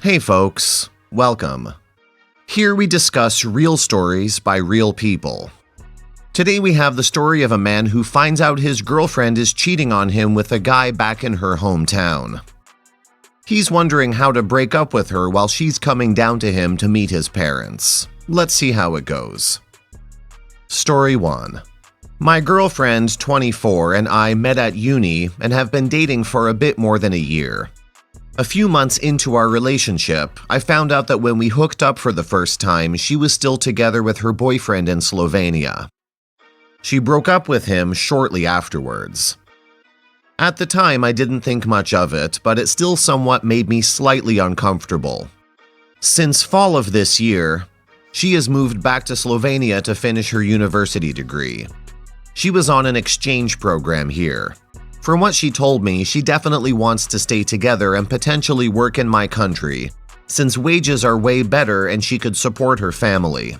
Hey folks, welcome. Here we discuss real stories by real people. Today we have the story of a man who finds out his girlfriend is cheating on him with a guy back in her hometown. He's wondering how to break up with her while she's coming down to him to meet his parents. Let's see how it goes. Story 1. My girlfriend, 24, and I met at uni and have been dating for a bit more than a year. A few months into our relationship, I found out that when we hooked up for the first time, she was still together with her boyfriend in Slovenia. She broke up with him shortly afterwards. At the time, I didn't think much of it, but it still somewhat made me slightly uncomfortable. Since fall of this year, she has moved back to Slovenia to finish her university degree. She was on an exchange program here. From what she told me, she definitely wants to stay together and potentially work in my country, since wages are way better and she could support her family.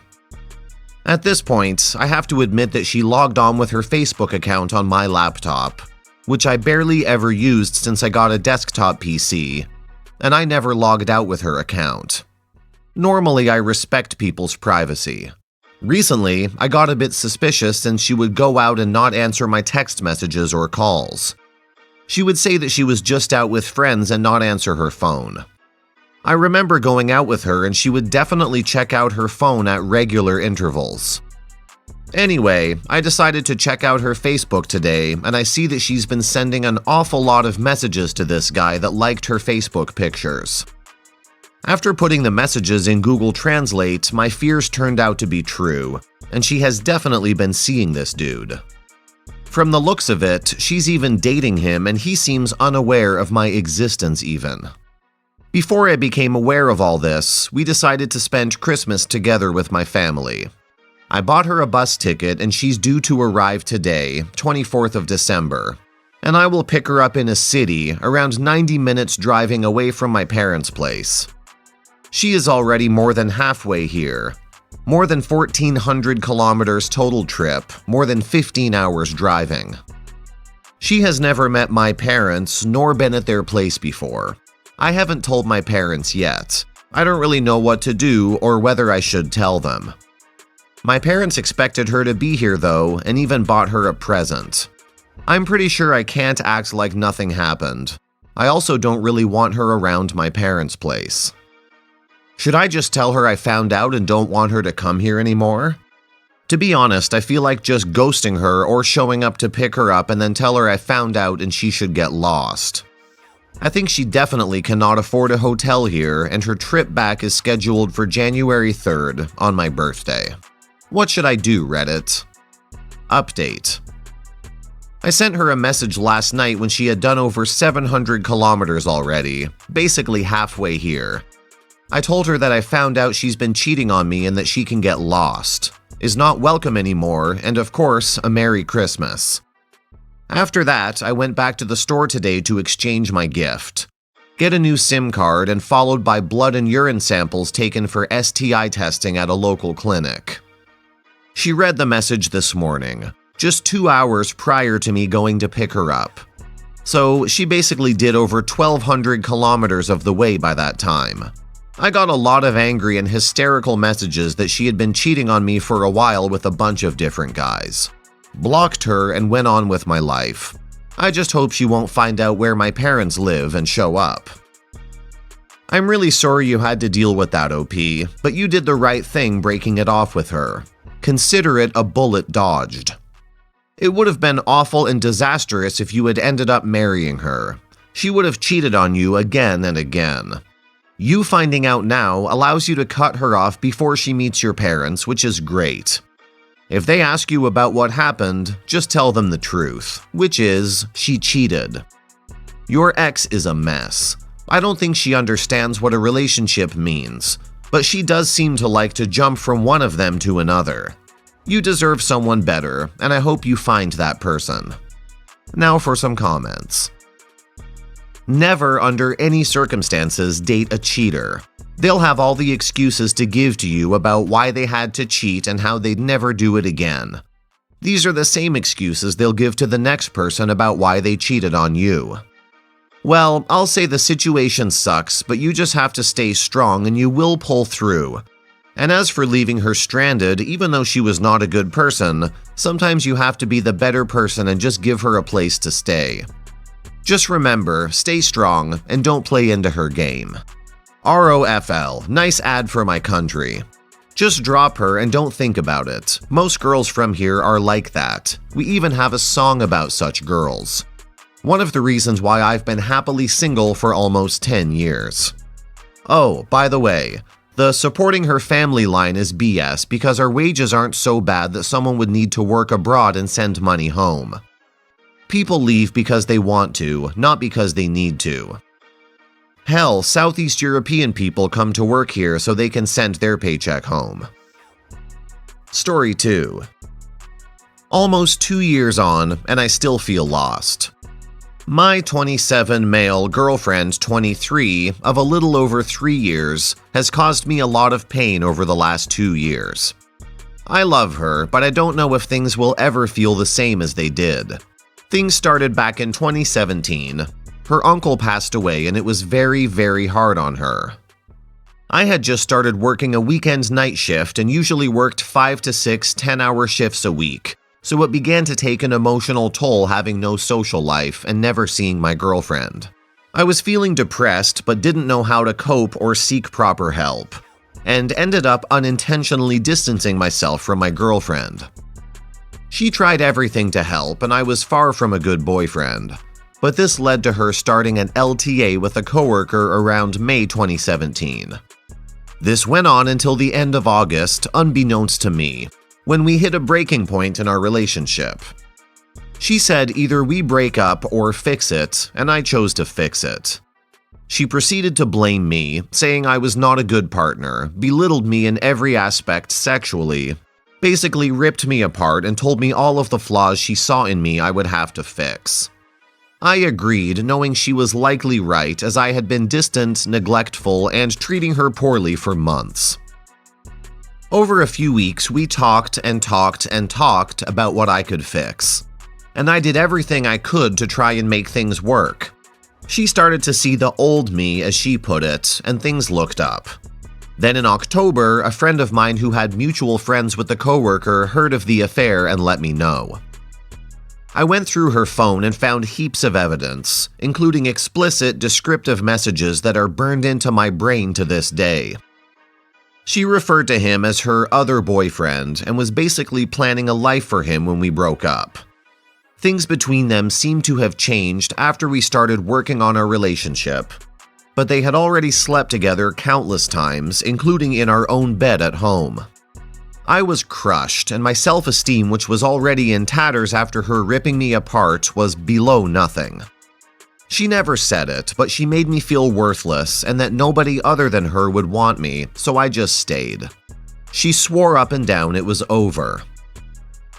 At this point, I have to admit that she logged on with her Facebook account on my laptop, which I barely ever used since I got a desktop PC, and I never logged out with her account. Normally, I respect people's privacy. Recently, I got a bit suspicious since she would go out and not answer my text messages or calls. She would say that she was just out with friends and not answer her phone. I remember going out with her and she would definitely check out her phone at regular intervals. Anyway, I decided to check out her Facebook today and I see that she's been sending an awful lot of messages to this guy that liked her Facebook pictures. After putting the messages in Google Translate, my fears turned out to be true, and she has definitely been seeing this dude. From the looks of it, she's even dating him and he seems unaware of my existence even. Before I became aware of all this, we decided to spend Christmas together with my family. I bought her a bus ticket and she's due to arrive today, 24th of December, and I will pick her up in a city around 90 minutes driving away from my parents' place. She is already more than halfway here. More than 1,400 kilometers total trip, more than 15 hours driving. She has never met my parents nor been at their place before. I haven't told my parents yet. I don't really know what to do or whether I should tell them. My parents expected her to be here though and even bought her a present. I'm pretty sure I can't act like nothing happened. I also don't really want her around my parents' place. Should I just tell her I found out and don't want her to come here anymore? To be honest, I feel like just ghosting her or showing up to pick her up and then tell her I found out and she should get lost. I think she definitely cannot afford a hotel here and her trip back is scheduled for January 3rd on my birthday. What should I do, Reddit? Update. I sent her a message last night when she had done over 700 kilometers already, basically halfway here. I told her that I found out she's been cheating on me and that she can get lost, is not welcome anymore, and of course, a Merry Christmas. After that, I went back to the store today to exchange my gift, get a new SIM card, and followed by blood and urine samples taken for STI testing at a local clinic. She read the message this morning, just 2 hours prior to me going to pick her up. So she basically did over 1,200 kilometers of the way by that time. I got a lot of angry and hysterical messages that she had been cheating on me for a while with a bunch of different guys. Blocked her and went on with my life. I just hope she won't find out where my parents live and show up. I'm really sorry you had to deal with that, OP, but you did the right thing breaking it off with her. Consider it a bullet dodged. It would have been awful and disastrous if you had ended up marrying her. She would have cheated on you again and again. You finding out now allows you to cut her off before she meets your parents, which is great. If they ask you about what happened, just tell them the truth, which is, she cheated. Your ex is a mess. I don't think she understands what a relationship means, but she does seem to like to jump from one of them to another. You deserve someone better, and I hope you find that person. Now for some comments. Never under any circumstances date a cheater. They'll have all the excuses to give to you about why they had to cheat and how they'd never do it again. These are the same excuses they'll give to the next person about why they cheated on you. Well, I'll say the situation sucks, but you just have to stay strong and you will pull through. And as for leaving her stranded, even though she was not a good person, sometimes you have to be the better person and just give her a place to stay. Just remember, stay strong and don't play into her game. ROFL, nice ad for my country. Just drop her and don't think about it. Most girls from here are like that. We even have a song about such girls. One of the reasons why I've been happily single for almost 10 years. Oh, by the way, the supporting her family line is BS because our wages aren't so bad that someone would need to work abroad and send money home. People leave because they want to, not because they need to. Hell, Southeast European people come to work here so they can send their paycheck home. Story 2. Almost 2 years on, and I still feel lost. My 27 male girlfriend, 23, of a little over 3 years, has caused me a lot of pain over the last 2 years. I love her, but I don't know if things will ever feel the same as they did. Things started back in 2017. Her uncle passed away and it was very, very hard on her. I had just started working a weekend night shift and usually worked 5 to 6 10-hour shifts a week. So it began to take an emotional toll having no social life and never seeing my girlfriend. I was feeling depressed but didn't know how to cope or seek proper help, and ended up unintentionally distancing myself from my girlfriend. She tried everything to help and I was far from a good boyfriend, but this led to her starting an LTA with a coworker around May 2017. This went on until the end of August, unbeknownst to me, when we hit a breaking point in our relationship. She said either we break up or fix it, and I chose to fix it. She proceeded to blame me, saying I was not a good partner, belittled me in every aspect sexually, basically ripped me apart and told me all of the flaws she saw in me I would have to fix. I agreed, knowing she was likely right as I had been distant, neglectful, and treating her poorly for months. Over a few weeks, we talked and talked and talked about what I could fix. And I did everything I could to try and make things work. She started to see the old me, as she put it, and things looked up. Then in October, a friend of mine who had mutual friends with the coworker heard of the affair and let me know. I went through her phone and found heaps of evidence, including explicit, descriptive messages that are burned into my brain to this day. She referred to him as her other boyfriend and was basically planning a life for him when we broke up. Things between them seemed to have changed after we started working on our relationship, but they had already slept together countless times, including in our own bed at home. I was crushed, and my self-esteem, which was already in tatters after her ripping me apart, was below nothing. She never said it, but she made me feel worthless and that nobody other than her would want me, so I just stayed. She swore up and down it was over.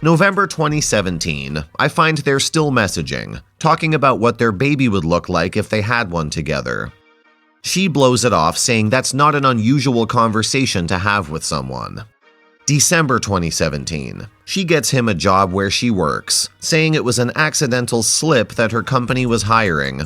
November 2017, I find they're still messaging, talking about what their baby would look like if they had one together. She blows it off, saying that's not an unusual conversation to have with someone. December 2017, she gets him a job where she works, saying it was an accidental slip that her company was hiring,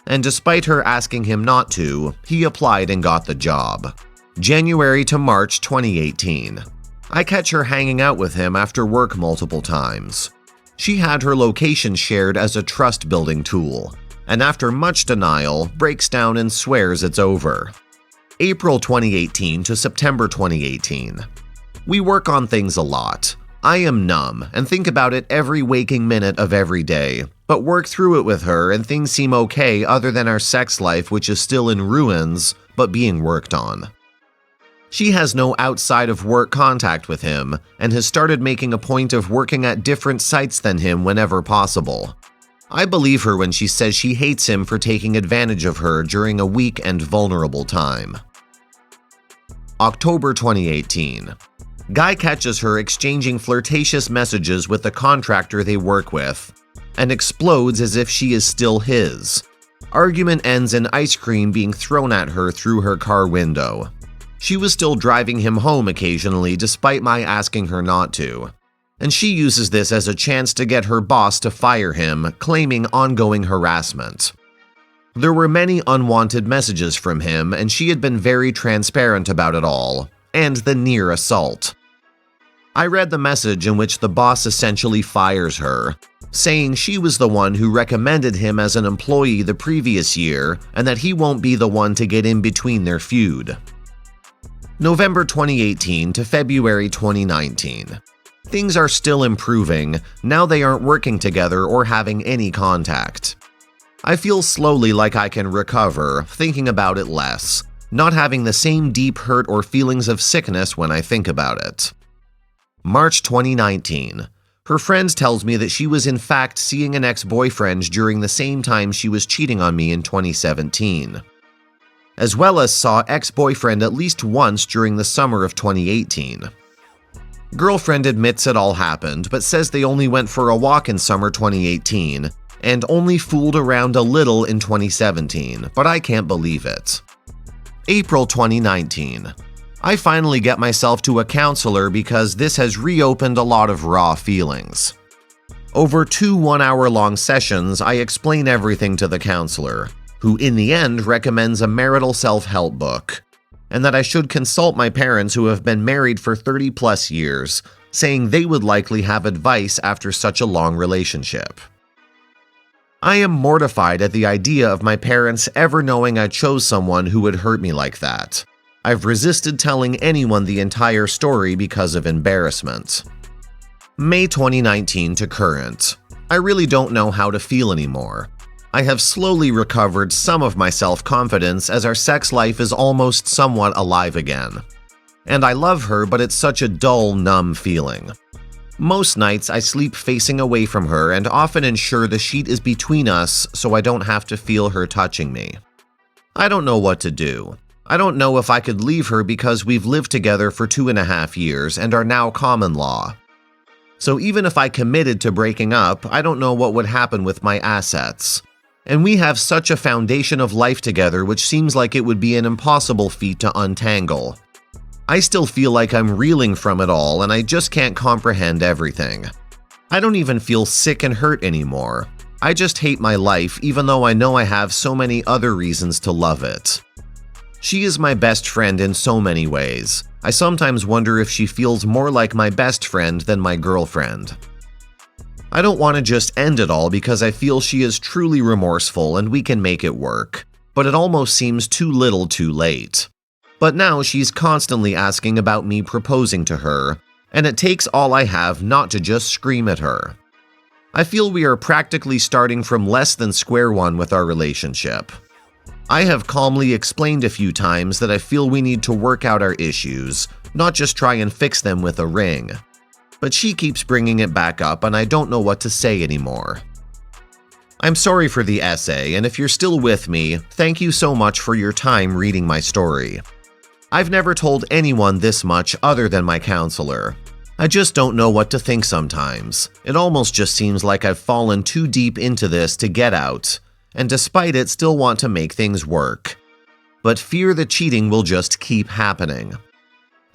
and despite her asking him not to, he applied and got the job. January to March 2018. I catch her hanging out with him after work multiple times. She had her location shared as a trust-building tool, and after much denial, breaks down and swears it's over. April 2018 to September 2018. We work on things a lot. I am numb and think about it every waking minute of every day, but work through it with her and things seem okay other than our sex life, which is still in ruins, but being worked on. She has no outside of work contact with him and has started making a point of working at different sites than him whenever possible. I believe her when she says she hates him for taking advantage of her during a weak and vulnerable time. October 2018. Guy catches her exchanging flirtatious messages with the contractor they work with and explodes as if she is still his. Argument ends in ice cream being thrown at her through her car window. She was still driving him home occasionally despite my asking her not to, and she uses this as a chance to get her boss to fire him, claiming ongoing harassment. There were many unwanted messages from him, and she had been very transparent about it all, and the near assault. I read the message in which the boss essentially fires her, saying she was the one who recommended him as an employee the previous year and that he won't be the one to get in between their feud. November 2018 to February 2019. Things are still improving, now they aren't working together or having any contact. I feel slowly like I can recover, thinking about it less, not having the same deep hurt or feelings of sickness when I think about it. March 2019. Her friend tells me that she was in fact seeing an ex-boyfriend during the same time she was cheating on me in 2017, as well as saw ex-boyfriend at least once during the summer of 2018. Girlfriend admits it all happened, but says they only went for a walk in summer 2018 and only fooled around a little in 2017, but I can't believe it. April 2019. I finally get myself to a counselor because this has reopened a lot of raw feelings. Over 2 one-hour-long sessions, I explain everything to the counselor, who in the end recommends a marital self-help book, and that I should consult my parents who have been married for 30-plus years, saying they would likely have advice after such a long relationship. I am mortified at the idea of my parents ever knowing I chose someone who would hurt me like that. I've resisted telling anyone the entire story because of embarrassment. May 2019 to current. I really don't know how to feel anymore. I have slowly recovered some of my self-confidence as our sex life is almost somewhat alive again. And I love her, but it's such a dull, numb feeling. Most nights I sleep facing away from her and often ensure the sheet is between us so I don't have to feel her touching me. I don't know what to do. I don't know if I could leave her because we've lived together for 2.5 years and are now common law. So even if I committed to breaking up, I don't know what would happen with my assets. And we have such a foundation of life together which seems like it would be an impossible feat to untangle. I still feel like I'm reeling from it all and I just can't comprehend everything. I don't even feel sick and hurt anymore. I just hate my life even though I know I have so many other reasons to love it. She is my best friend in so many ways. I sometimes wonder if she feels more like my best friend than my girlfriend. I don't want to just end it all because I feel she is truly remorseful and we can make it work, but it almost seems too little too late. But now she's constantly asking about me proposing to her, and it takes all I have not to just scream at her. I feel we are practically starting from less than square one with our relationship. I have calmly explained a few times that I feel we need to work out our issues, not just try and fix them with a ring. But she keeps bringing it back up and I don't know what to say anymore. I'm sorry for the essay, and if you're still with me, thank you so much for your time reading my story. I've never told anyone this much other than my counselor. I just don't know what to think sometimes. It almost just seems like I've fallen too deep into this to get out, and despite it still want to make things work. But fear the cheating will just keep happening.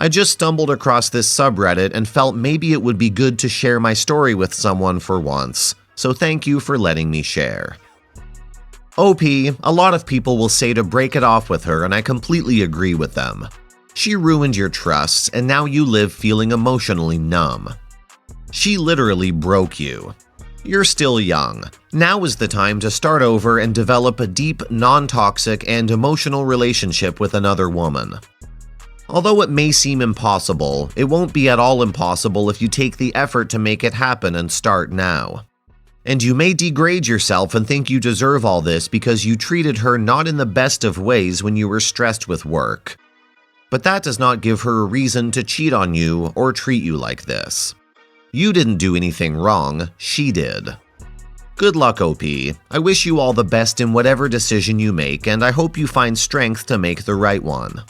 I just stumbled across this subreddit and felt maybe it would be good to share my story with someone for once, so thank you for letting me share. OP, a lot of people will say to break it off with her and I completely agree with them. She ruined your trust and now you live feeling emotionally numb. She literally broke you. You're still young. Now is the time to start over and develop a deep, non-toxic, and emotional relationship with another woman. Although it may seem impossible, it won't be at all impossible if you take the effort to make it happen and start now. And you may degrade yourself and think you deserve all this because you treated her not in the best of ways when you were stressed with work. But that does not give her a reason to cheat on you or treat you like this. You didn't do anything wrong, she did. Good luck, OP. I wish you all the best in whatever decision you make, and I hope you find strength to make the right one.